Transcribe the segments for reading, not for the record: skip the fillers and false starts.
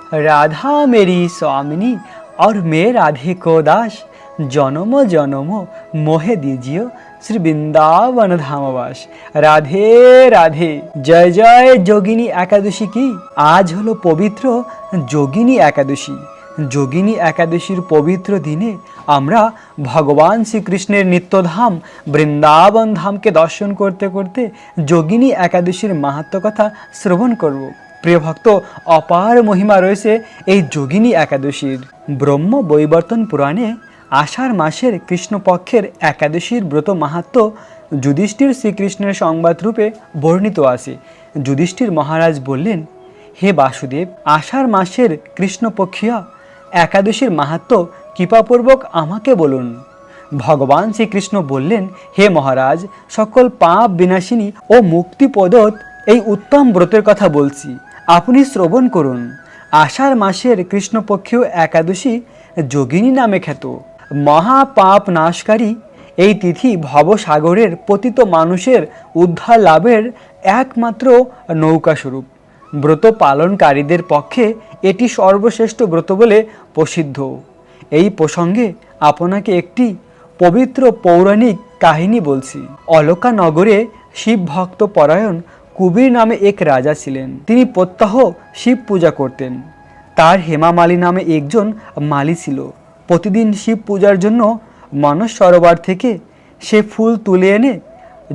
राधा मेरी स्वामिनी और मैं राधे को दास, जन्म जन्म मोहे दीजिए श्री वृंदावन धामवास। राधे राधे। जय जय যোগিনী একাদশী কি। আজ হলো পবিত্র যোগিনী একাদশী। যোগিনী একাদশীর পবিত্র দিনে আমরা ভগবান শ্রীকৃষ্ণের নিত্যধাম বৃন্দাবন ধামকে দর্শন করতে করতে যোগিনী একাদশীর মাহাত্ম্য কথা শ্রবণ করব। প্রিয় ভক্ত, অপার মহিমা রয়েছে এই যোগিনী একাদশীর। ব্রহ্ম বৈবর্তন পুরাণে আষাঢ় মাসের কৃষ্ণপক্ষের একাদশীর ব্রত মাহাত্ম্য যুধিষ্ঠির শ্রীকৃষ্ণের সংবাদ রূপে বর্ণিত আছে। যুধিষ্ঠির মহারাজ বললেন, হে বাসুদেব, আষাঢ় মাসের কৃষ্ণপক্ষীয় একাদশীর মাহাত্ম্য কৃপাপূর্বক আমাকে বলুন। ভগবান শ্রীকৃষ্ণ বললেন, হে মহারাজ, সকল পাপ বিনাশিনী ও মুক্তিপ্রদত এই উত্তম ব্রতের কথা বলছি, আপনি শ্রবণ করুন। আষাঢ় মাসের কৃষ্ণপক্ষীয় একাদশী যোগিনী নামে খ্যাত। মহাপাপ নাশকারী এই তিথি ভবসাগরের পতিত মানুষের উদ্ধার লাভের একমাত্র নৌকাস্বরূপ। ব্রত পালনকারীদের পক্ষে এটি সর্বশ্রেষ্ঠ ব্রত বলে প্রসিদ্ধ। এই প্রসঙ্গে আপনাকে একটি পবিত্র পৌরাণিক কাহিনী বলছি। অলকা নগরে শিব ভক্ত পরায়ণ কুবির নামে এক রাজা ছিলেন। তিনি প্রত্যহ শিব পূজা করতেন। তার হেমামালী নামে একজন মালী ছিল। প্রতিদিন শিব পূজার জন্য মানস সরোবর থেকে সে ফুল তুলে এনে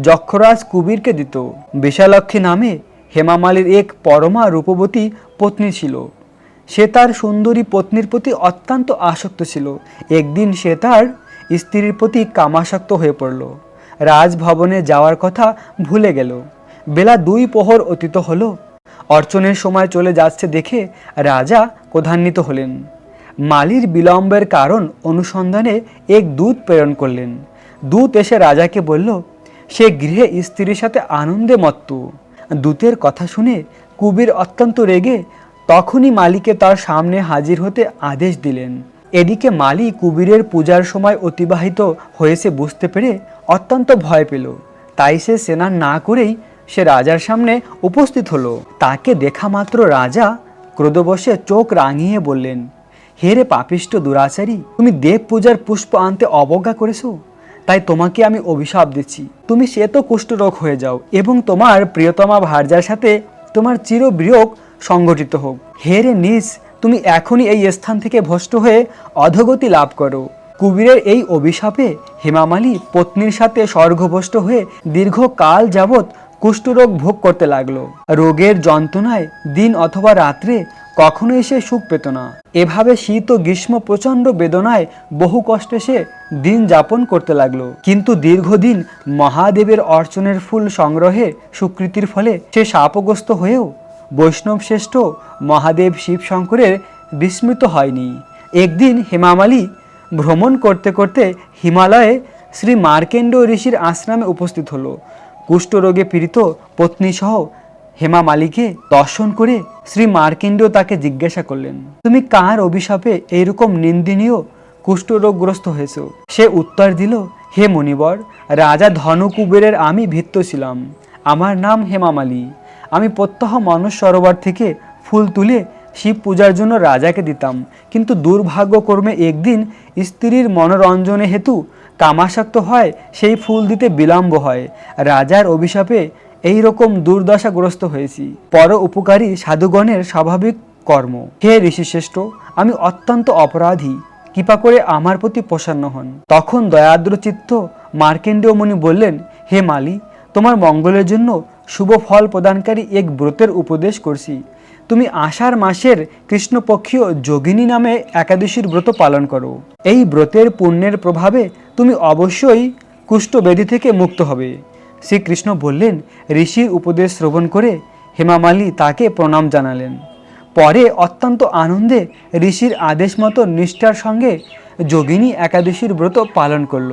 যক্ষরাজ কুবিরকে দিত। বিশালক্ষী নামে হেমামালীর এক পরমা রূপবতী পত্নী ছিল। সে তার সুন্দরী পত্নীর প্রতি অত্যন্ত আসক্ত ছিল। একদিন সে তার স্ত্রীর প্রতি কামাসক্ত হয়ে পড়ল। রাজভবনে যাওয়ার কথা ভুলে গেল। বেলা 2 প্রহর অতীত হলো। অর্চনের সময় চলে যাচ্ছে দেখে রাজা ক্রোধান্বিত হলেন। মালির বিলম্বের কারণ অনুসন্ধানে এক দূত প্রেরণ করলেন। দূত এসে রাজাকে বলল, সে গৃহে স্ত্রীর সাথে আনন্দে মত্ত। দূতের কথা শুনে কুবির অত্যন্ত রেগে তখনই মালিকে তার সামনে হাজির হতে আদেশ দিলেন। এদিকে মালি কুবিরের পূজার সময় অতিবাহিত হয়েছে বুঝতে পেরে অত্যন্ত ভয় পেল। তাই সে স্নান না করেই সে রাজার সামনে উপস্থিত হলো। তাকে দেখা মাত্র রাজা ক্রোধবশে চোখ রাঙিয়ে বললেন, হে রে পাপিষ্ঠ দুরাচারী, তুমি দেব পূজার পুষ্প আনতে অবজ্ঞা করেছো, তাই তোমাকে আমি অভিশাপ দিচ্ছি। তুমি শ্বেত কুষ্ঠরোগ হয়ে যাও এবং তোমার প্রিয়তমা ভার্যার সাথে তোমার চিরবিয়োগ সংগঠিত হোক। হে রে নীচ, তুমি এখনই এই স্থান থেকে ভ্রষ্ট হয়ে অধোগতি লাভ করো। কুবিরের এই অভিশাপে হেমামালী পত্নীর সাথে স্বর্গভ্রষ্ট হয়ে দীর্ঘকাল যাবৎ কুষ্ঠরোগ ভোগ করতে লাগলো। রোগের যন্ত্রণায় দিন অথবা রাত্রে কখনোই সে সুখ পেত না। এভাবে শীত ও গ্রীষ্ম প্রচণ্ড বেদনায় বহু কষ্টে সে দিন যাপন করতে লাগলো। কিন্তু দীর্ঘদিন মহাদেবের অর্চনের ফুল সংগ্রহে স্বীকৃতির ফলে সে শাপগ্রস্ত হয়েও বৈষ্ণব শ্রেষ্ঠ মহাদেব শিব শঙ্করের বিস্মৃত হয়নি। একদিন হেমামালী ভ্রমণ করতে করতে হিমালয়ে শ্রী মার্কেন্ড ঋষির আশ্রমে উপস্থিত হলো। কুষ্ঠরোগে পীড়িত পত্নী সহ হেমামালীকে দর্শন করে শ্রী মার্কেন্ড তাকে জিজ্ঞাসা করলেন, তুমি কার অভিশাপে এইরকম নিন্দনীয় কুষ্ঠরোগগ্রস্ত হয়েছ? সে উত্তর দিল, হে মুনিবর, রাজা ধনু কুবেরের আমি ভৃত্য ছিলাম। আমার নাম হেমামালী। আমি প্রত্যহ মানস সরোবর থেকে ফুল তুলে শিব পূজার জন্য রাজাকে দিতাম। কিন্তু দুর্ভাগ্যক্রমে একদিন স্ত্রীর মনোরঞ্জনে হেতু কামাসক্ত হয় সেই ফুল দিতে বিলম্ব হয়। রাজার অভিশাপে এই রকম দুর্দশাগ্রস্ত হয়েছি। পর উপকারী সাধুগণের স্বাভাবিক কর্ম। হে ঋষিশ্রেষ্ঠ, আমি অত্যন্ত অপরাধী, কৃপা করে আমার প্রতি প্রসন্ন হন। তখন দয়াদ্র চিত্ত মার্কেন্ডীয় মুনি বললেন, হে মালি, তোমার মঙ্গলের জন্য শুভ ফল প্রদানকারী এক ব্রতের উপদেশ করছি। তুমি আষাঢ় মাসের কৃষ্ণপক্ষীয় যোগিনী নামে একাদশীর ব্রত পালন করো। এই ব্রতের পুণ্যের প্রভাবে তুমি অবশ্যই কুষ্ঠব্যাধি থেকে মুক্ত হবে। শ্রীকৃষ্ণ বললেন। ঋষির উপদেশ শ্রবণ করে হেমামালী তাকে প্রণাম জানালেন। পরে অত্যন্ত আনন্দে ঋষির আদেশ মতো নিষ্ঠার সঙ্গে যোগিনী একাদশীর ব্রত পালন করল।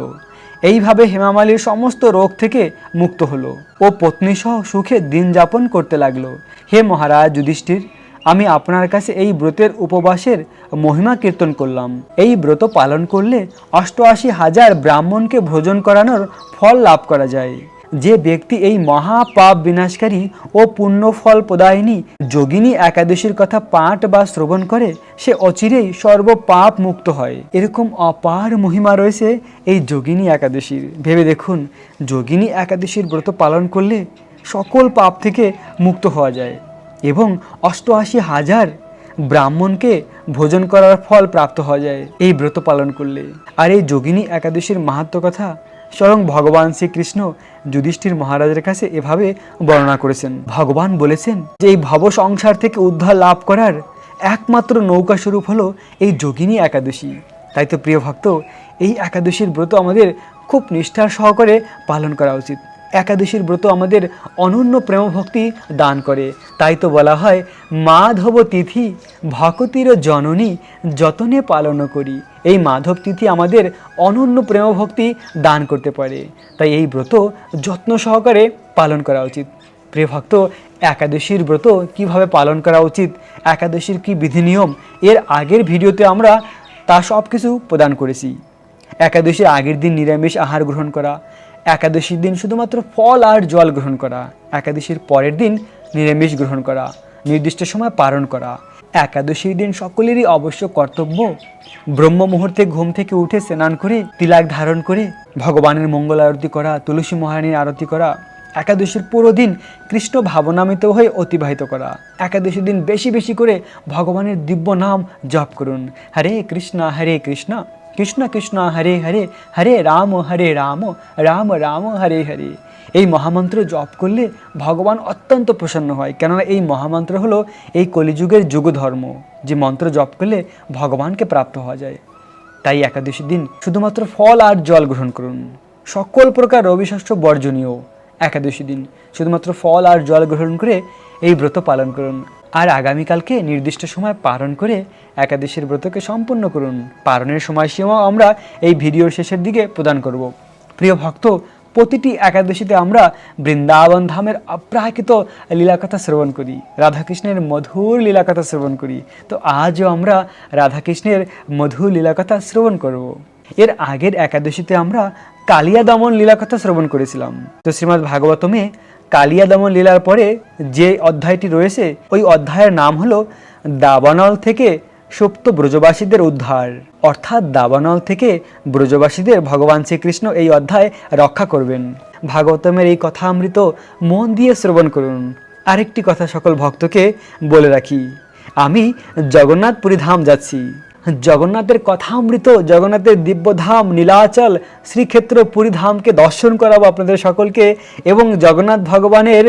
এইভাবে হেমামালীর সমস্ত রোগ থেকে মুক্ত হলো ও পত্নীসহ সুখে দিন যাপন করতে লাগলো। হে মহারাজ যুধিষ্ঠির, আমি আপনার কাছে এই ব্রতের উপবাসের মহিমা কীর্তন করলাম। এই ব্রত পালন করলে 88,000 ব্রাহ্মণকে ভোজন করানোর ফল লাভ করা যায়। যে ব্যক্তি এই মহাপাপ বিনাশকারী ও পুণ্যফল প্রদায়িনী যোগিনী একাদশীর কথা পাঠ বা শ্রবণ করে সে অচিরেই সর্বপাপ মুক্ত হয়। এরকম অপার মহিমা রয়েছে এই যোগিনী একাদশীর। ভেবে দেখুন, যোগিনী একাদশীর ব্রত পালন করলে সকল পাপ থেকে মুক্ত হওয়া যায় এবং ৮৮,০০০ ব্রাহ্মণকে ভোজন করার ফল প্রাপ্ত হওয়া যায় এই ব্রত পালন করলে। আর এই যোগিনী একাদশীর মাহাত্ম্য কথা স্বয়ং ভগবান শ্রীকৃষ্ণ যুধিষ্ঠির মহারাজের কাছে এভাবে বর্ণনা করেছেন। ভগবান বলেছেন যে এই ভব সংসার থেকে উদ্ধার লাভ করার একমাত্র নৌকা স্বরূপ হলো এই যোগিনী একাদশী। তাই তো প্রিয় ভক্ত, এই একাদশীর ব্রত আমাদের খুব নিষ্ঠার সহকারে পালন করা উচিত। একাদশীর ব্রত আমাদের অনন্য প্রেম ভক্তি দান করে। তাই তো বলা হয়, মাধব তিথি ভকতির জননী যতনে পালন করি। এই মাধব তিথি আমাদের অনন্য প্রেম ভক্তি দান করতে পারে। তাই এই ব্রত যত্ন সহকারে পালন করা উচিত। প্রিয় ভক্ত, একাদশীর ব্রত কিভাবে পালন করা উচিত, একাদশীর কি বিধি নিয়ম, এর আগের ভিডিওতে আমরা তা সব কিছু প্রদান করেছি। একাদশীর আগের দিন নিরামিষ আহার গ্রহণ করা, একাদশীর দিন শুধুমাত্র ফল আর জল গ্রহণ করা, একাদশীর পরের দিন নিরামিষ গ্রহণ করা, নির্দিষ্ট সময় পালন করা। একাদশীর দিন সকলেরই অবশ্য কর্তব্য ব্রহ্ম মুহূর্তে ঘুম থেকে উঠে স্নান করে তিলক ধারণ করে ভগবানের মঙ্গল আরতি করা, তুলসী মহারানীর আরতি করা, একাদশীর পুরো দিন কৃষ্ণ ভাবনামিত হয়ে অতিবাহিত করা। একাদশীর দিন বেশি বেশি করে ভগবানের দিব্য নাম জপ করুন। হরে কৃষ্ণ কৃষ্ণ কৃষ্ণ হরে হরে, হরে রাম রাম রাম হরে হরে। এই মহামন্ত্র জপ করলে ভগবান অত্যন্ত প্রসন্ন হয়, কেননা এই মহামন্ত্র হলো এই কলিযুগের যুগধর্ম, যে মন্ত্র জপ করলে ভগবানকে প্রাপ্ত হওয়া যায়। তাই একাদশীর দিন শুধুমাত্র ফল আর জল গ্রহণ করুন। সকল প্রকার রবিশস্য বর্জনীয়। একাদশী দিন শুধুমাত্র ফল আর জল গ্রহণ করে এই ব্রত পালন করুন। আর আগামীকালকে নির্দিষ্ট সময় পালন করে একাদশীর ব্রতকে সম্পূর্ণ করুন। পালনের সময়সীমাও আমরা এই ভিডিওর শেষের দিকে প্রদান করব। প্রিয় ভক্ত, প্রতিটি একাদশীতে আমরা বৃন্দাবন ধামের অপ্রাকৃত লীলাকথা শ্রবণ করি, রাধাকৃষ্ণের মধুর লীলাকথা শ্রবণ করি। তো আজও আমরা রাধাকৃষ্ণের মধুর লীলাকথা শ্রবণ করব। এর আগের একাদশীতে আমরা কালিয়া দমন লীলাকথা শ্রবণ করেছিলাম। তো শ্রীমদ্ ভাগবতমে কালিয়া দমন লীলার পরে যে অধ্যায়টি রয়েছে, ওই অধ্যায়ের নাম হলো দাবানল থেকে সুপ্ত ব্রজবাসীদের উদ্ধার। অর্থাৎ দাবানল থেকে ব্রজবাসীদের ভগবান শ্রীকৃষ্ণ এই অধ্যায় রক্ষা করবেন। ভাগবতমের এই কথা অমৃত মন দিয়ে শ্রবণ করুন। আরেকটি কথা সকল ভক্তকে বলে রাখি, আমি জগন্নাথপুরী ধাম যাচ্ছি। জগন্নাথের কথা অমৃত, জগন্নাথের দিব্যধাম নীলাচল শ্রীক্ষেত্র পুরী ধামকে দর্শন করাবো আপনাদের সকলকে, এবং জগন্নাথ ভগবানের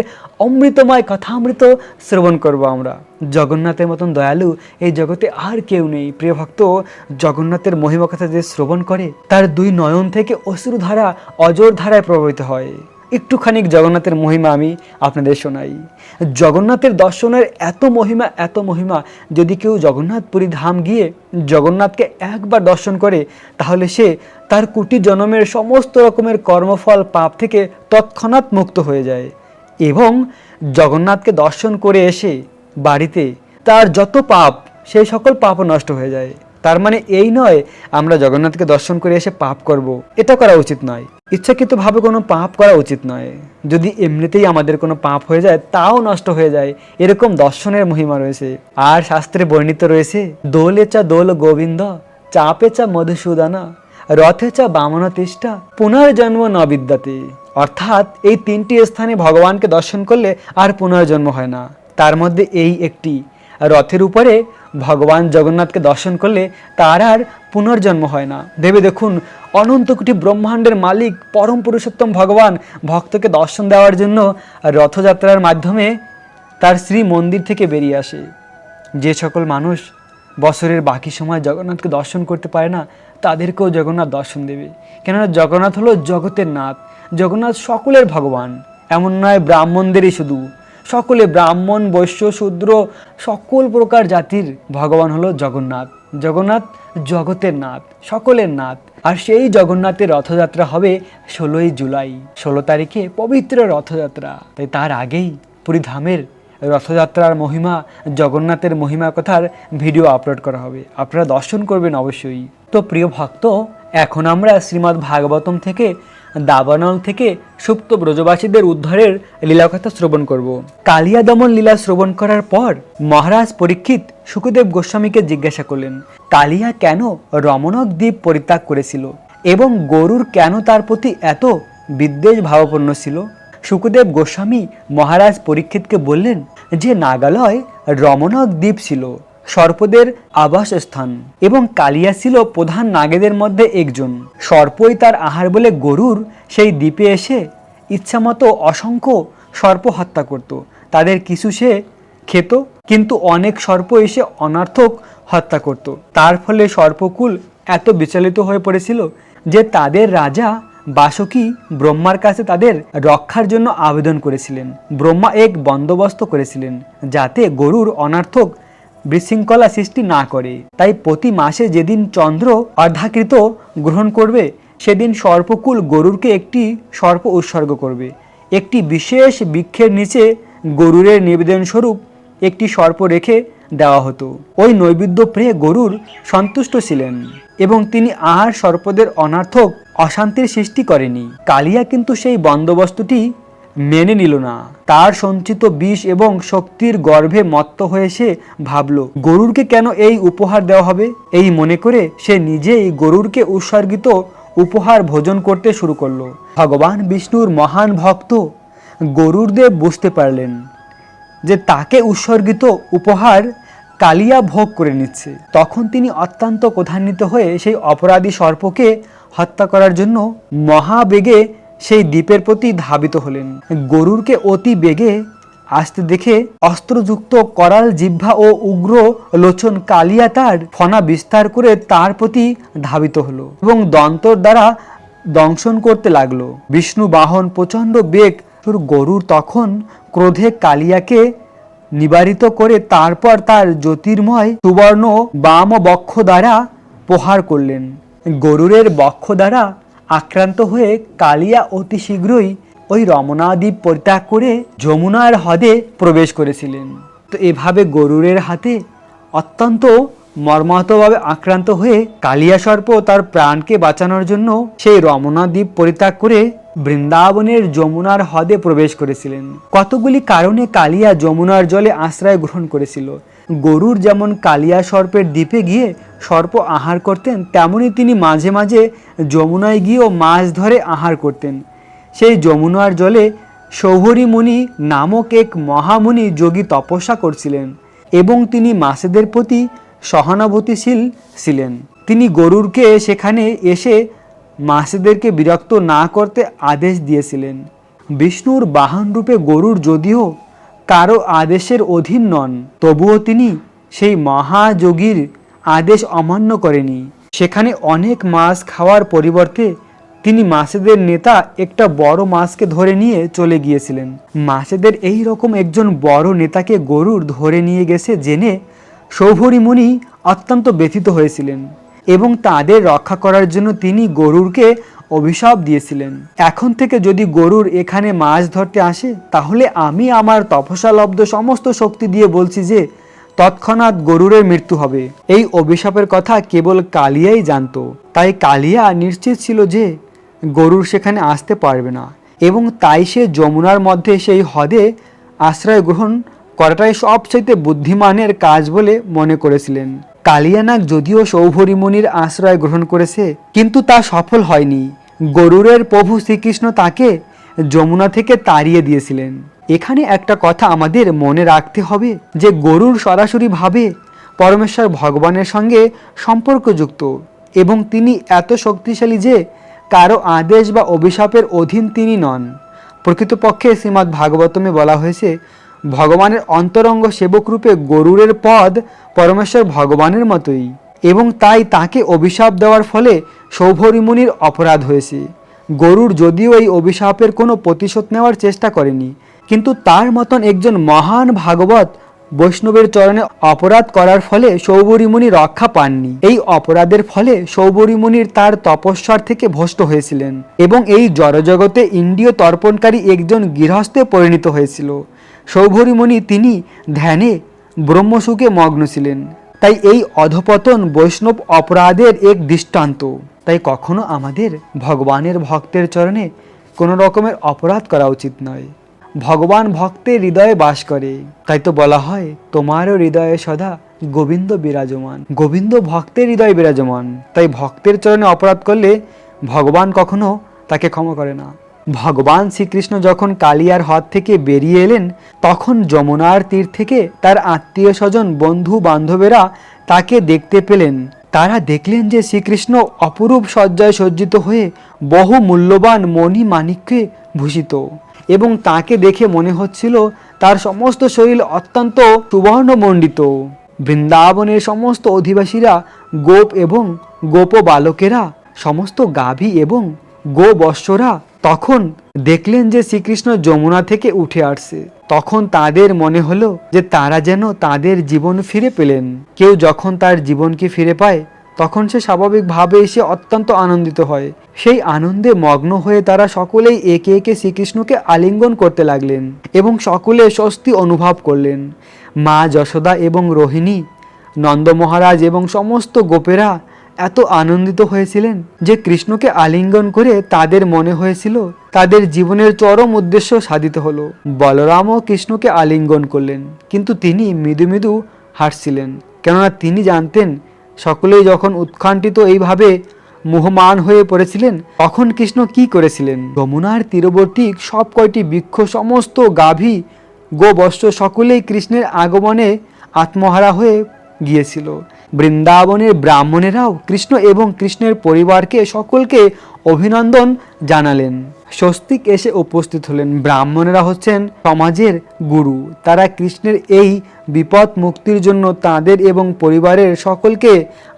অমৃতময় কথা অমৃত শ্রবণ করব আমরা। জগন্নাথের মতন দয়ালু এই জগতে আর কেউ নেই। প্রিয় ভক্ত, জগন্নাথের মহিমা কথা যে শ্রবণ করে তার দুই নয়ন থেকে অশ্রুধারা অজর ধারায় প্রবাহিত হয়। একটুখানি জগন্নাথের মহিমা আমি আপনাদের শোনাই। জগন্নাথের দর্শনের এত মহিমা, যদি কেউ জগন্নাথপুরী ধাম গিয়ে জগন্নাথকে একবার দর্শন করে, তাহলে সে তার কোটি জন্মের সমস্ত রকমের কর্মফল পাপ থেকে তৎক্ষণাৎ মুক্ত হয়ে যায়। এবং জগন্নাথকে দর্শন করে এসে বাড়িতে তার যত পাপ, সেই সকল পাপও নষ্ট হয়ে যায়। তার মানে এই নয় আমরা জগন্নাথকে দর্শন করে এসে পাপ করব, এটা করা উচিত নয়। ইচ্ছাকৃতভাবে কোনো পাপ করা উচিত নয়। যদি এমনিতেই আমাদের কোনো পাপ হয়ে যায়, তাও নষ্ট হয়ে যায়। এরকম দর্শনের মহিমা রয়েছে। আর শাস্ত্রে বর্ণিত রয়েছে, দোলে চা দোল গোবিন্দ, চাপে চা মধুসূদনা, রথে চা বামন তিষ্ঠা, পুনর্জন্ম ন বিদ্যাতে। অর্থাৎ এই তিনটি স্থানে ভগবানকে দর্শন করলে আর পুনর্জন্ম হয় না। তার মধ্যে এই একটি, রথের উপরে ভগবান জগন্নাথকে দর্শন করলে তার আর পুনর্জন্ম হয় না। ভেবে দেখুন, অনন্ত কোটি ব্রহ্মাণ্ডের মালিক পরম পুরুষোত্তম ভগবান ভক্তকে দর্শন দেওয়ার জন্য রথযাত্রার মাধ্যমে তার শ্রী মন্দির থেকে বেরিয়ে আসে। যে সকল মানুষ বছরের বাকি সময় জগন্নাথকে দর্শন করতে পারে না, তাদেরকেও জগন্নাথ দর্শন দেবে। কেননা জগন্নাথ হলো জগতের নাথ। জগন্নাথ সকলের ভগবান, এমন নয় ব্রাহ্মণদেরই শুধু। সকলে, ব্রাহ্মণ, বৈশ্য, শূদ্র, সকল প্রকার জাতির ভগবান হলো জগন্নাথ। জগন্নাথ জগতের নাথ, সকলের নাথ। আর সেই জগন্নাথের রথযাত্রা হবে 16ই জুলাই, 16 তারিখে পবিত্র রথযাত্রা। তাই তার আগেই পুরী ধামের রথযাত্রার মহিমা, জগন্নাথের মহিমা কথার ভিডিও আপলোড করা হবে, আপনারা দর্শন করবেন অবশ্যই। তো প্রিয় ভক্ত, এখন আমরা শ্রীমদ্ ভাগবতম থেকে দাবানল থেকে সুপ্ত ব্রজবাসীদের উদ্ধারের লীলাকথা শ্রবণ করব। কালিয়া দমন লীলা শ্রবণ করার পর মহারাজ পরীক্ষিত শুকদেব গোস্বামীকে জিজ্ঞাসা করলেন, কালিয়া কেন রমণক দ্বীপ পরিত্যাগ করেছিল এবং গরুর কেন তার প্রতি এত বিদ্বেষ ভাবাপন্ন ছিল? শুকদেব গোস্বামী মহারাজ পরীক্ষিতকে বললেন যে নাগালয় রমণক দ্বীপ ছিল সর্পদের আবাসস্থান এবং কালিয়া ছিল প্রধান নাগেদের মধ্যে একজন। সর্পই তার আহার বলে গরুর সেই দ্বীপে এসে ইচ্ছামতো অসংখ্য সর্প হত্যা করত। তাদের কিছু সে খেত, কিন্তু অনেক সর্প এসে অনর্থক হত্যা করত। তার ফলে সর্পকুল এত বিচলিত হয়ে পড়েছিল যে তাদের রাজা বাসুকী ব্রহ্মার কাছে তাদের রক্ষার জন্য আবেদন করেছিলেন। ব্রহ্মা এক বন্দোবস্ত করেছিলেন যাতে গরুর অনর্থক বিশৃঙ্খলা সৃষ্টি না করে। তাই প্রতি মাসে যেদিন চন্দ্র অর্ধাকৃত গ্রহণ করবে সেদিন সর্পকুল গরুরকে একটি সর্প উৎসর্গ করবে। একটি বিশেষ বৃক্ষের নিচে গরুরের নিবেদন স্বরূপ একটি সর্প রেখে দেওয়া হতো। ওই নৈবেদ্য পেয়ে গরুর সন্তুষ্ট ছিলেন এবং তিনি আর সর্পদের অনর্থক অশান্তির সৃষ্টি করেনি। কালিয়া কিন্তু সেই বন্দোবস্তটি মেনে নিল না। তার সঞ্চিত বিষ এবং শক্তির গর্ভে মত্ত হয়ে সে ভাবল গরুরকে কেন এই উপহার দেওয়া হবে। এই মনে করে সে নিজেই গরুরকে উৎসর্গিত উপহার ভোজন করতে শুরু করলো। ভগবান বিষ্ণুর মহান ভক্ত গরুরদেব বুঝতে পারলেন যে তাকে উৎসর্গিত উপহার কালিয়া ভোগ করে নিচ্ছে। তখন তিনি অত্যন্ত ক্রোধান্বিত হয়ে সেই অপরাধী সর্পকে হত্যা করার জন্য মহাবেগে সেই দ্বীপের প্রতি ধাবিত হলেন। গরুরকে অতি বেগে আসতে দেখে অস্ত্রযুক্ত করাল জিহ্বা ও উগ্র লোচন কালিয়া তার ফনা বিস্তার করে তার প্রতি ধাবিত হলো এবং দন্তর দ্বারা দংশন করতে লাগলো। বিষ্ণু বাহন প্রচণ্ড বেগ। গরুর তখন ক্রোধে কালিয়াকে নিবারিত করে তারপর তার জ্যোতির্ময় সুবর্ণ বাম বক্ষ দ্বারা প্রহার করলেন। গরুরের বক্ষ দ্বারা আক্রান্ত হয়ে কালিয়া অতি শীঘ্রই ওই রমনা দ্বীপ পরিত্যাগ করে যমুনার হ্রদে প্রবেশ করেছিলেন। তো এভাবে গরুরের হাতে অত্যন্ত মর্মাহতভাবে আক্রান্ত হয়ে কালিয়া সর্প তার প্রাণকে বাঁচানোর জন্য সেই রমনা দ্বীপ পরিত্যাগ করে বৃন্দাবনের যমুনার হ্রদে প্রবেশ করেছিলেন। কতগুলি কারণে কালিয়া যমুনার জলে আশ্রয় গ্রহণ করেছিল। গরুর যেমন কালিয়া সর্পের দ্বীপে গিয়ে সর্প আহার করতেন, তেমনি তিনি মাঝে মাঝে যমুনায় গিয়েও মাছ ধরে আহার করতেন। সেই যমুনার জলে সৌহরি মুনি নামক এক মহামুনি যোগী তপস্যা করছিলেন এবং তিনি মাছেদের প্রতি সহানুভূতিশীল ছিলেন। তিনি গরুরকে সেখানে এসে মাছেদেরকে বিরক্ত না করতে আদেশ দিয়েছিলেন। বিষ্ণুর বাহন রূপে গরুর যদিও কারো আদেশের অধীন নন, তবুও তিনি সেই মহাযোগীর আদেশ অমান্য করেনি। সেখানে অনেক মাছ খাওয়ার পরিবর্তে তিনি মাছেদের নেতা একটা বড় মাছকে ধরে নিয়ে চলে গিয়েছিলেন। মাছেদের এই রকম একজন বড় নেতাকে গরুর ধরে নিয়ে গেছে জেনে সৌভরী মুনি অত্যন্ত ব্যথিত হয়েছিলেন এবং তাদের রক্ষা করার জন্য তিনি গরুরকে অভিশাপ দিয়েছিলেন। এখন থেকে যদি গরুর এখানে মাছ ধরতে আসে তাহলে আমি আমার তপস্যালব্ধ সমস্ত শক্তি দিয়ে বলছি যে তৎক্ষণাৎ গরুরের মৃত্যু হবে। এই অভিশাপের কথা কেবল কালিয়াই জানত। তাই কালিয়া নিশ্চিত ছিল যে গরুর সেখানে আসতে পারবে না এবং তাই সে যমুনার মধ্যে সেই হ্রদে আশ্রয় গ্রহণ করাটাই সবচাইতে বুদ্ধিমানের কাজ বলে মনে করেছিলেন। কালিয়ানাগ যদিও সৌভরী মুনির আশ্রয় গ্রহণ করেছে, কিন্তু তা সফল হয়নি। গরুরের প্রভু শ্রীকৃষ্ণ তাকে যমুনা থেকে তাড়িয়ে দিয়েছিলেন। এখানে একটা কথা আমাদের মনে রাখতে হবে যে গরুর সরাসরিভাবে পরমেশ্বর ভগবানের সঙ্গে সম্পর্কযুক্ত এবং তিনি এত শক্তিশালী যে কারো আদেশ বা অভিশাপের অধীন তিনি নন। প্রকৃতপক্ষে শ্রীমদ্ ভাগবতমে বলা হয়েছে ভগবানের অন্তরঙ্গ সেবক রূপে গরুরের পদ পরমেশ্বর ভগবানের মতোই এবং তাই তাকে অভিশাপ দেওয়ার ফলে সৌভরী মুনির অপরাধ হয়েছে। গরুর যদিও এই অভিশাপের কোনো প্রতিশোধ নেওয়ার চেষ্টা করেনি, কিন্তু তার মতন একজন মহান ভাগবত বৈষ্ণবের চরণে অপরাধ করার ফলে সৌভরী মুনি রক্ষা পাননি। এই অপরাধের ফলে সৌভরী মুনির তার তপস্যার থেকে ভ্রষ্ট হয়েছিলেন এবং এই জড়জগতে ইন্দ্রিয় তর্পণকারী একজন গৃহস্থে পরিণত হয়েছিল। সৌভরী মুনি তিনি ধ্যানে ব্রহ্মসুখে মগ্ন ছিলেন। তাই এই অধপতন বৈষ্ণব অপরাধের এক দৃষ্টান্ত। তাই কখনো আমাদের ভগবানের ভক্তের চরণে কোনো রকমের অপরাধ করা উচিত নয়। ভগবান ভক্তের হৃদয়ে বাস করে, তাই তো বলা হয় তোমারও হৃদয়ে সদা গোবিন্দ বিরাজমান। গোবিন্দ ভক্তের হৃদয়ে বিরাজমান, তাই ভক্তের চরণে অপরাধ করলে ভগবান কখনো তাকে ক্ষমা করে না। ভগবান শ্রীকৃষ্ণ যখন কালিয়ার হাত থেকে বেরিয়ে এলেন, তখন যমুনার তীর থেকে তার আত্মীয় স্বজন বন্ধু বান্ধবেরা তাকে দেখতে পেলেন। তারা দেখলেন যে শ্রীকৃষ্ণ অপরূপ সজ্জায় সজ্জিত হয়ে বহু মূল্যবান মণি মাণিক্যে ভূষিত, এবং তাকে দেখে মনে হচ্ছিল তার সমস্ত শরীর অত্যন্ত সুবর্ণমণ্ডিত। বৃন্দাবনের সমস্ত অধিবাসীরা, গোপ এবং গোপ বালকেরা, সমস্ত গাভী এবং গোবৎসরা তখন দেখলেন যে শ্রীকৃষ্ণ যমুনা থেকে উঠে আসছে। তখন তাদের মনে হলো যে তারা যেন তাদের জীবন ফিরে পেলেন। কেউ যখন তার জীবনকে ফিরে পায়, তখন সে স্বাভাবিকভাবে এসে অত্যন্ত আনন্দিত হয়। সেই আনন্দে মগ্ন হয়ে তারা সকলেই একে একে শ্রীকৃষ্ণকে আলিঙ্গন করতে লাগলেন এবং সকলে স্বস্তি অনুভব করলেন। মা যশোদা এবং রোহিণী, নন্দ মহারাজ এবং সমস্ত গোপেরা এত আনন্দিত হয়েছিলেন যে কৃষ্ণকে আলিঙ্গন করে তাদের মনে হয়েছিল তাদের জীবনের চরম উদ্দেশ্য সাধিত হলো। বলরামও কৃষ্ণকে আলিঙ্গন করলেন, কিন্তু তিনি মৃদু মৃদু হাসছিলেন, কেননা তিনি জানতেন সকলেই যখন উৎকণ্ঠিত এইভাবে মোহমান হয়ে পড়েছিলেন, তখন কৃষ্ণ কি করেছিলেন। যমুনার তীরবর্তী সব কয়টি বৃক্ষ, সমস্ত গাভী গোবৎস সকলেই কৃষ্ণের আগমনে আত্মহারা হয়ে গিয়েছিল। বৃন্দাবনের ব্রাহ্মণেরাও কৃষ্ণ এবং কৃষ্ণের পরিবারকে সকলকে অভিনন্দন জানালেন। স্বস্তিক এসে উপস্থিত হলেন। ব্রাহ্মণেরা হচ্ছেন সমাজের গুরু। তারা কৃষ্ণের এই বিপদ মুক্তির জন্য তাদের এবং পরিবারের সকলকে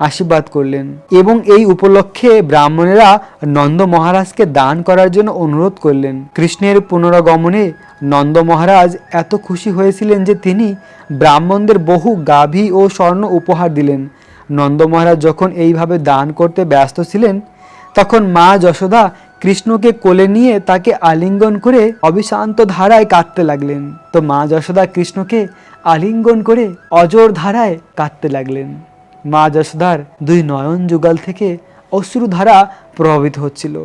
আশীর্বাদ করলেন, এবং এই উপলক্ষে ব্রাহ্মণেরা নন্দ মহারাজকে দান করার জন্য অনুরোধ করলেন। কৃষ্ণের পুনরাগমনে নন্দ মহারাজ এত খুশি হয়েছিলেন যে তিনি ব্রাহ্মণদের বহু গাভী ও স্বর্ণ উপহার দিলেন। নন্দ মহারাজ যখন এইভাবে দান করতে ব্যস্ত ছিলেন, তখন মা যশোদা কৃষ্ণকে কোলে নিয়ে তাকে আলিঙ্গন করে অবিশ্রান্ত ধারায় কাঁদতে লাগলেন। তো মা যশোদা কৃষ্ণকে আলিঙ্গন করে অজর ধারায় কাঁদতে লাগলেন। মা যশোদার দুই নয়ন যুগল থেকে অশ্রুধারা প্রভাবিত হচ্ছিল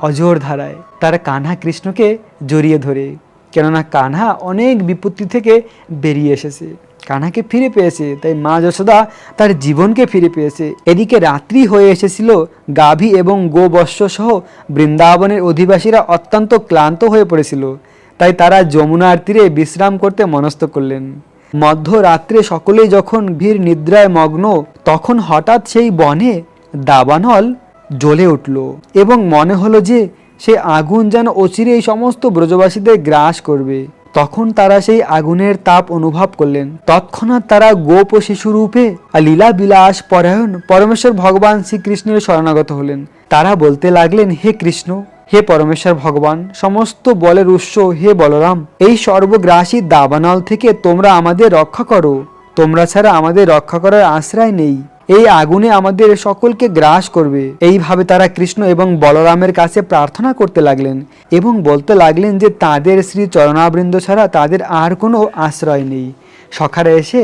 অজর ধারায়। তারা কানহা কৃষ্ণকে জড়িয়ে ধরে, কেননা কানহা অনেক বিপত্তি থেকে বেরিয়ে এসেছে, কানহাকে ফিরে পেয়েছে, তাই মা যশোদা তার জীবনকে ফিরে পেয়েছে। এদিকে রাত্রি হয়ে এসেছিল। গাভী এবং গোবৎস সহ বৃন্দাবনের অধিবাসীরা অত্যন্ত ক্লান্ত হয়ে পড়েছিল, তাই তারা যমুনার তীরে বিশ্রাম করতে মনস্থ করলেন। মধ্যরাত্রে সকলেই যখন ভিড় নিদ্রায় মগ্ন, তখন হঠাৎ সেই বনে দাবানল জ্বলে উঠল এবং মনে হলো যে সে আগুন যেন অচিরেই সমস্ত ব্রজবাসীদের গ্রাস করবে। তখন তারা সেই আগুনের তাপ অনুভব করলেন। তৎক্ষণাৎ তারা গোপ ও শিশু রূপে লীলা বিলাস পরায়ণ পরমেশ্বর ভগবান শ্রীকৃষ্ণের শরণাগত হলেন। তারা বলতে লাগলেন, হে কৃষ্ণ, হে পরমেশ্বর ভগবান, সমস্ত বলের উৎস হে বলরাম, এই সর্বগ্রাসী দাবানল থেকে তোমরা আমাদের রক্ষা করো। তোমরা ছাড়া আমাদের রক্ষা করার আশ্রয় নেই। এই আগুনে আমাদের সকলকে গ্রাস করবে। এইভাবে তারা কৃষ্ণ এবং বলরামের কাছে প্রার্থনা করতে লাগলেন এবং বলতে লাগলেন যে তাদের শ্রী চরণাবৃন্দ ছাড়া তাদের আর কোনো আশ্রয় নেই। সখারা এসে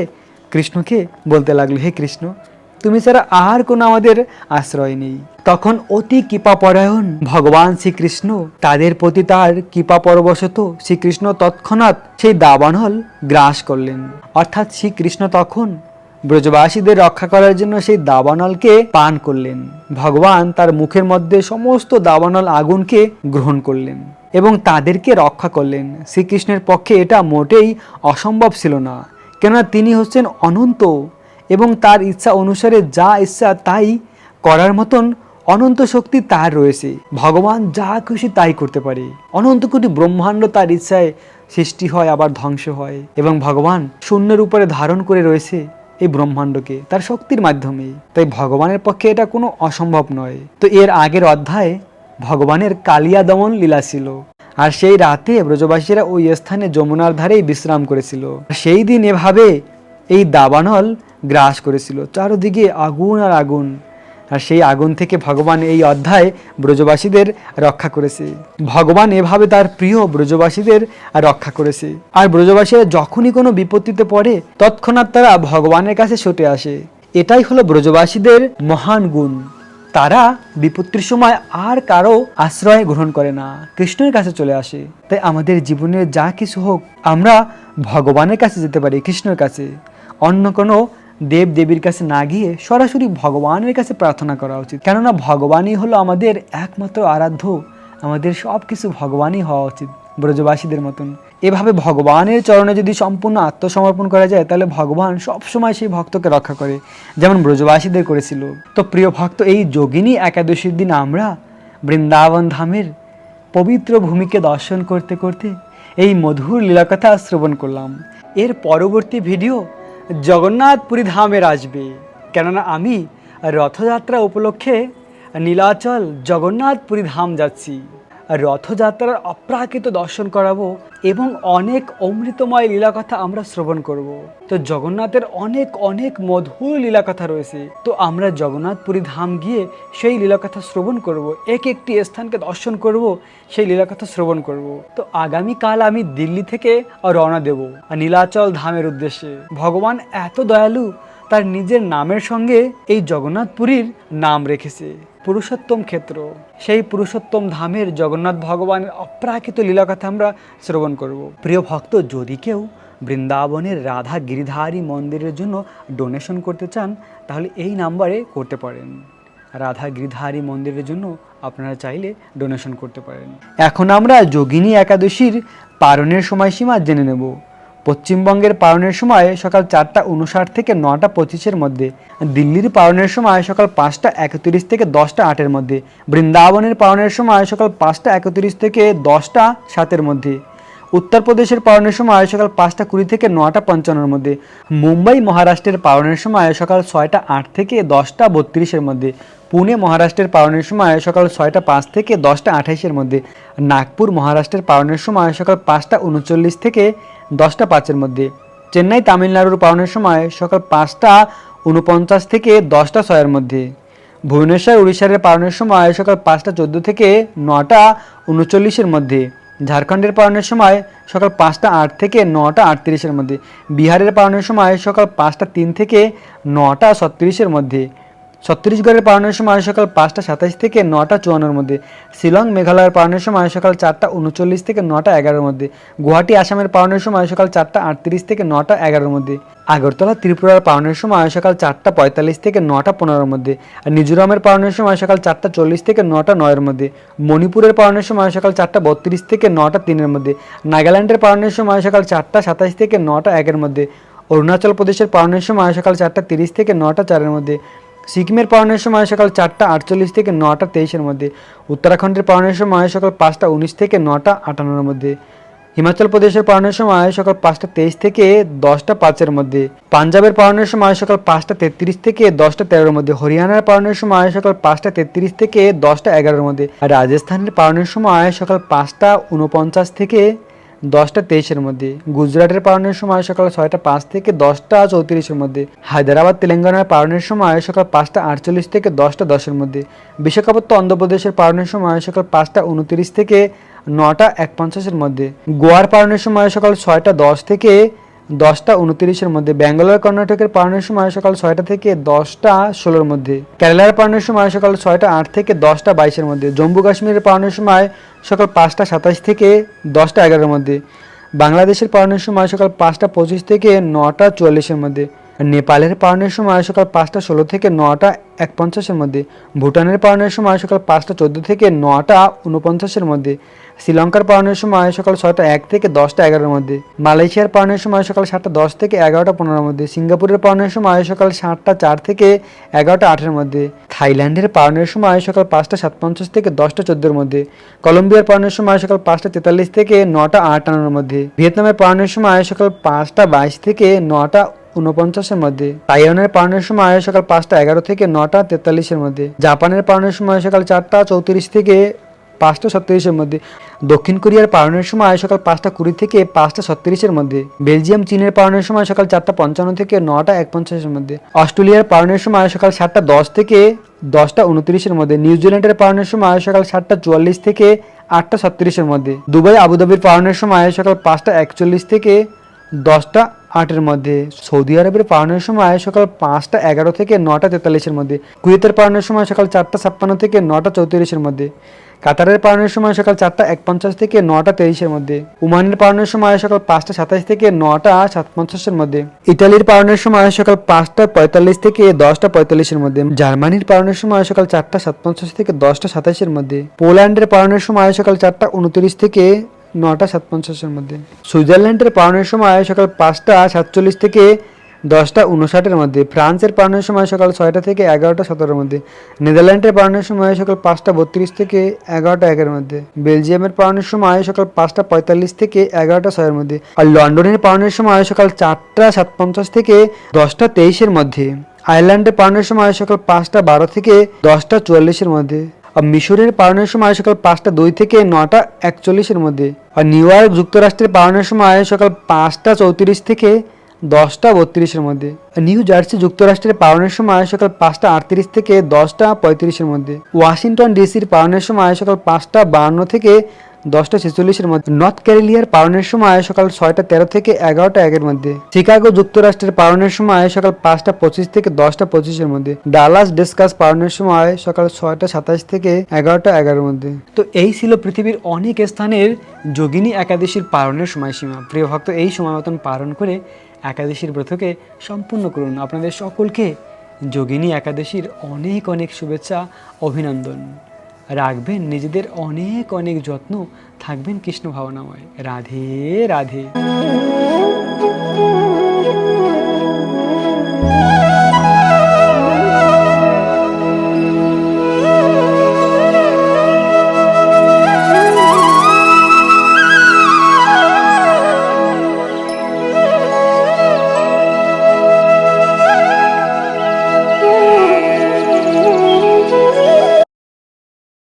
কৃষ্ণকে বলতে লাগলো, হে কৃষ্ণ, তুমি ছাড়া আর কোনো আমাদের আশ্রয় নেই। তখন অতি কৃপাপরায়ণ ভগবান শ্রীকৃষ্ণ তাদের প্রতি তার কৃপা পরবশত শ্রীকৃষ্ণ তৎক্ষণাৎ সেই দাবানল গ্রাস করলেন। অর্থাৎ শ্রীকৃষ্ণ তখন ব্রজবাসীদের রক্ষা করার জন্য সেই দাবানলকে পান করলেন। ভগবান তার মুখের মধ্যে সমস্ত দাবানল আগুনকে গ্রহণ করলেন এবং তাদেরকে রক্ষা করলেন। শ্রীকৃষ্ণের পক্ষে এটা মোটেই অসম্ভব ছিল না, কেননা তিনি হচ্ছেন অনন্ত এবং তার ইচ্ছা অনুসারে যা ইচ্ছা তাই করার মতন অনন্ত শক্তি তার রয়েছে। ভগবান যা খুশি তাই করতে পারে। অনন্ত কোটি ব্রহ্মাণ্ড তার ইচ্ছায় সৃষ্টি হয়, আবার ধ্বংস হয়, এবং ভগবান শূন্যের উপরে ধারণ করে রয়েছে এই ব্রহ্মাণ্ডকে তার শক্তির মাধ্যমে। তাই ভগবানের পক্ষে এটা কোনো অসম্ভব নয়। তো এর আগের অধ্যায়ে ভগবানের কালিয়া দমন লীলা ছিল, আর সেই রাতে ব্রজবাসীরা ওই স্থানে যমুনার ধারেই বিশ্রাম করেছিল। সেই দিন এভাবে এই দাবানল গ্রাস করেছিল, চারদিকে আগুন আর আগুন, আর সেই আগুন থেকে ভগবান এই অধ্যায়ে ব্রজবাসীদের রক্ষা করেছে। ভগবান এভাবে তার প্রিয় ব্রজবাসীদের রক্ষা করেছে। আর ব্রজবাসীরা যখনই কোনো বিপত্তিতে পড়ে তৎক্ষণাৎ তারা ভগবানের কাছে ছুটে আসে। এটাই হলো ব্রজবাসীদের মহান গুণ। তারা বিপত্তির সময় আর কারো আশ্রয় গ্রহণ করে না, কৃষ্ণের কাছে চলে আসে। তাই আমাদের জীবনের যা কিছু হোক আমরা ভগবানের কাছে যেতে পারি, কৃষ্ণের কাছে। অন্য কোনো দেব দেবীর কাছে না গিয়ে সরাসরি ভগবানের কাছে প্রার্থনা করা উচিত, কেননা ভগবানই হলো আমাদের একমাত্র আরাধ্য। আমাদের সব কিছু ভগবানই হওয়া উচিত, ব্রজবাসীদের মতন। এভাবে ভগবানের চরণে যদি সম্পূর্ণ আত্মসমর্পণ করা যায় তাহলে ভগবান সবসময় সেই ভক্তকে রক্ষা করে, যেমন ব্রজবাসীদের করেছিল। তো প্রিয় ভক্ত, এই যোগিনী একাদশীর দিন আমরা বৃন্দাবন ধামের পবিত্র ভূমিকে দর্শন করতে করতে এই মধুর লীলাকথা শ্রবণ করলাম। এর পরবর্তী ভিডিও জগন্নাথপুরী ধামের আসবে, কেননা আমি রথযাত্রা উপলক্ষে নীলাচল জগন্নাথপুরী ধাম যাচ্ছি। রথযাত্রার অপ্রাকৃত দর্শন করাবো এবং অনেক অমৃতময় লীলাকথা আমরা শ্রবণ করব। তো জগন্নাথের অনেক অনেক মধুর লীলাকথা রয়েছে। তো আমরা জগন্নাথপুরী ধাম গিয়ে সেই লীলাকথা শ্রবণ করব, এক একটি স্থানকে দর্শন করব, সেই লীলাকথা শ্রবণ করব। তো আগামীকাল আমি দিল্লি থেকে রওনা দেব নীলাচল ধামের উদ্দেশ্যে। ভগবান এত দয়ালু, তার নিজের নামের সঙ্গে এই জগন্নাথপুরীর নাম রেখেছে পুরুষোত্তম ক্ষেত্র। সেই পুরুষোত্তম ধামের জগন্নাথ ভগবানের অপ্রাকৃত লীলাকথা আমরা শ্রবণ করব। প্রিয় ভক্ত, যদি কেউ বৃন্দাবনের রাধা গিরিধারী মন্দিরের জন্য ডোনেশন করতে চান তাহলে এই নাম্বারে করতে পারেন। রাধা গিরিধারী মন্দিরের জন্য আপনারা চাইলে ডোনেশন করতে পারেন। এখন আমরা যোগিনী একাদশীর পালনের সময়সীমা জেনে নেব। পশ্চিমবঙ্গের পালনের সময় সকাল 4:59 থেকে 9:25 মধ্যে, দিল্লির পালনের সময় সকাল 5:31 থেকে 10:08 মধ্যে, বৃন্দাবনের পালনের সময় সকাল 5:31 থেকে 10:07 মধ্যে, উত্তরপ্রদেশের পালনের সময় সকাল 5:20 থেকে 9:55 মধ্যে, মুম্বাই মহারাষ্ট্রের পালনের সময় সকাল 6:08 থেকে 10:32 মধ্যে, পুনে মহারাষ্ট্রের পালনের সময় সকাল 6:05 থেকে 10:28 মধ্যে, নাগপুর মহারাষ্ট্রের পালনের সময় সকাল 5:39 থেকে 10:05 মধ্যে, চেন্নাই তামিলনাড়ুর পালনের সময় সকাল 5:49 থেকে 10:06 মধ্যে, ভুবনেশ্বর উড়িষ্যার পালনের সময় সকাল 5:14 থেকে 9:39 মধ্যে, ঝাড়খণ্ডের পালনের সময় সকাল 5:08 থেকে 9:38 মধ্যে, বিহারের পালনের সময় সকাল 5:03 থেকে 9:36 মধ্যে, ছত্তিশগড়ের পালনের সময় সকাল 5:27 থেকে 9:54 মধ্যে, শিলং মেঘালয়ের পালনের সময় সকাল 4:39 থেকে 9:11 মধ্যে, গুয়াহাটি আসামের পালনের সময় সকাল 4:38 থেকে 9:11 মধ্যে, আগরতলা ত্রিপুরার পালনের সময় সকাল 4:45 থেকে 9:15 মধ্যে, আর মিজোরামের পালনের সময় সকাল 4:40 থেকে 9:09 মধ্যে, মণিপুরের পালনের সময় সকাল 4:32 থেকে 9:03 মধ্যে, নাগাল্যান্ডের পালনের সময় সকাল 4:27 থেকে 9:01 মধ্যে, অরুণাচল প্রদেশের পালনের সময় সকাল 4:30 থেকে 9:04 মধ্যে, সিকিমের পালনের সময় সকাল 4:48 থেকে 9:23 মধ্যে, উত্তরাখণ্ডের পালনের সময় সকাল 5:19 থেকে 9:58 মধ্যে, হিমাচল প্রদেশের পালনের সময় সকাল 5:23 থেকে 10:05 মধ্যে, পাঞ্জাবের পালনের সময় সকাল 5:33 থেকে 10:13 মধ্যে, হরিয়ানার পালনের সময় সকাল 5:33 থেকে 10:11 মধ্যে, আর রাজস্থানের পালনের সময় সকাল 5:49 থেকে 10:23 মধ্যে, গুজরাটের পালনের সময় সকাল 6:05 থেকে 10:34 মধ্যে, হায়দ্রাবাদ তেলেঙ্গানার পালনের সময় সকাল 5:48 থেকে 10:10 মধ্যে, বিশাখাপত্তনম অন্ধ্রপ্রদেশের পালনের সময় সকাল 5:29 থেকে 9:51 মধ্যে, গোয়ার পালনের সময় সকাল 6:10 থেকে 10:29 মধ্যে, ব্যাঙ্গালোর কর্ণাটকের পালনের সময় সকাল 6টা থেকে 10:16 মধ্যে, কেরালার পালনের সময় সকাল 6:08 থেকে 10:22 মধ্যে, জম্মু কাশ্মীরের পালনের সময় সকাল 5:27 থেকে 10:11 মধ্যে, বাংলাদেশের পালনের সময় সকাল 5:25 থেকে 9:44 মধ্যে, নেপালের পালনের সময় সকাল 5:16 থেকে 9:51 মধ্যে, ভুটানের পালনের সময় সকাল 5:14 থেকে 9:49 মধ্যে, শ্রীলঙ্কার পালনের সময় সকাল 6:01 থেকে 10:11 মধ্যে, মালয়েশিয়ার পালনের সময় সকাল 7:10 থেকে 11:15 মধ্যে, সিঙ্গাপুরের পালনের সময় সকাল 7:04 থেকে 11:08 মধ্যে, থাইল্যান্ডের পালনের সময় সকাল 5:57 থেকে 10:14 মধ্যে, কলম্বিয়ার পালনের সময় সকাল 5:43 থেকে 9:58 মধ্যে, ভিয়েতনামের পালনের সময় সকাল 5:22 থেকে 9:49 মধ্যে, তাইওয়ানের পালনের সময় সকাল 5:11 থেকে 9:43 মধ্যে, জাপানের পালনের সময় সকাল 4:34 থেকে 5:37 মধ্যে, দক্ষিণ কোরিয়ার পালনের সময় সকাল 5:20 থেকে 5:36 মধ্যে, বেলজিয়াম চীনের পালনের সময় সকাল 4:55 থেকে 9:51 মধ্যে, অস্ট্রেলিয়ার পালনের সময় সকাল 7:10 থেকে 10:29 মধ্যে, নিউজিল্যান্ডের পালনের সময় সকাল 7:44 থেকে 8:36 মধ্যে, দুবাই আবুধাবির পালনের সময় সকাল 5:41 থেকে 8-এর মধ্যে। সৌদি আরবের পালনের সময় সকাল 5:11 থেকে 9:43-এর মধ্যে। কুয়েতের পালনের সময় সকাল 4:56 থেকে 9:34-এর মধ্যে। কাতারের পালনের সময় সকাল 4:51 থেকে 9:23-এর মধ্যে। ওমানের পালনের সময় সকাল 5:27 থেকে 9:57-এর মধ্যে। ইতালির পালনের সময় সকাল 5:45 থেকে 10:45-এর মধ্যে। জার্মানির পালনের সময় সকাল 4:57 থেকে 10:27-এর মধ্যে। পোল্যান্ডের পালনের সময় সকাল 4:29 থেকে 9:57-এর মধ্যে। সুইজারল্যান্ডের পালনের সময় সকাল 5:47 থেকে 10:59-এর মধ্যে। ফ্রান্সের পালনের সময় সকাল 6টা থেকে 11:17-এর মধ্যে। নেদারল্যান্ডের পালনের সময় সকাল 5:32 থেকে 11:01-এর মধ্যে। বেলজিয়ামের পালনের সময় সকাল 5:45 থেকে 11:06-এর মধ্যে। আর লন্ডনের পালনের সময় সকাল 4:57 থেকে 10:23-এর মধ্যে। আয়ারল্যান্ডের পালনের সময় সকাল 5:12 থেকে 10:44-এর মধ্যে। আর মিশরের পালনের সময় সকাল 5:02 থেকে 9:41-এর মধ্যে। আর নিউ ইয়র্ক যুক্তরাষ্ট্রের পালনের সময় সকাল 5:34 থেকে 10:32-এর মধ্যে। নিউ জার্সি যুক্তরাষ্ট্রের পালনের সময় সকাল 5:38 থেকে 10:35-এর মধ্যে। ওয়াশিংটন ডিসির পালনের সময় সকাল 5:52 থেকে 10:46-এর মধ্যে। নর্থ ক্যারোলিনার পালনের সময় সকাল 6:13 থেকে 11:01-এর মধ্যে। শিকাগো যুক্তরাষ্ট্রের পালনের সময় সকাল 5:25 থেকে 10:25-এর মধ্যে। ডালাস টেক্সাস পালনের সময় সকাল 6:27 থেকে 11:11-এর মধ্যে। তো এই ছিল পৃথিবীর অনেক স্থানের যোগিনী একাদশীর পালনের সময়সীমা। প্রিয় ভক্ত, এই সময় মতন পালন করে একাদশীর ব্রতকে সম্পূর্ণ করুন। আপনাদের সকলকে যোগিনী একাদশীর অনেক অনেক শুভেচ্ছা, অভিনন্দন। রাখবেন নিজেদের অনেক অনেক যত্ন, থাকবেন কৃষ্ণ ভাবনাময়। রাধে রাধে।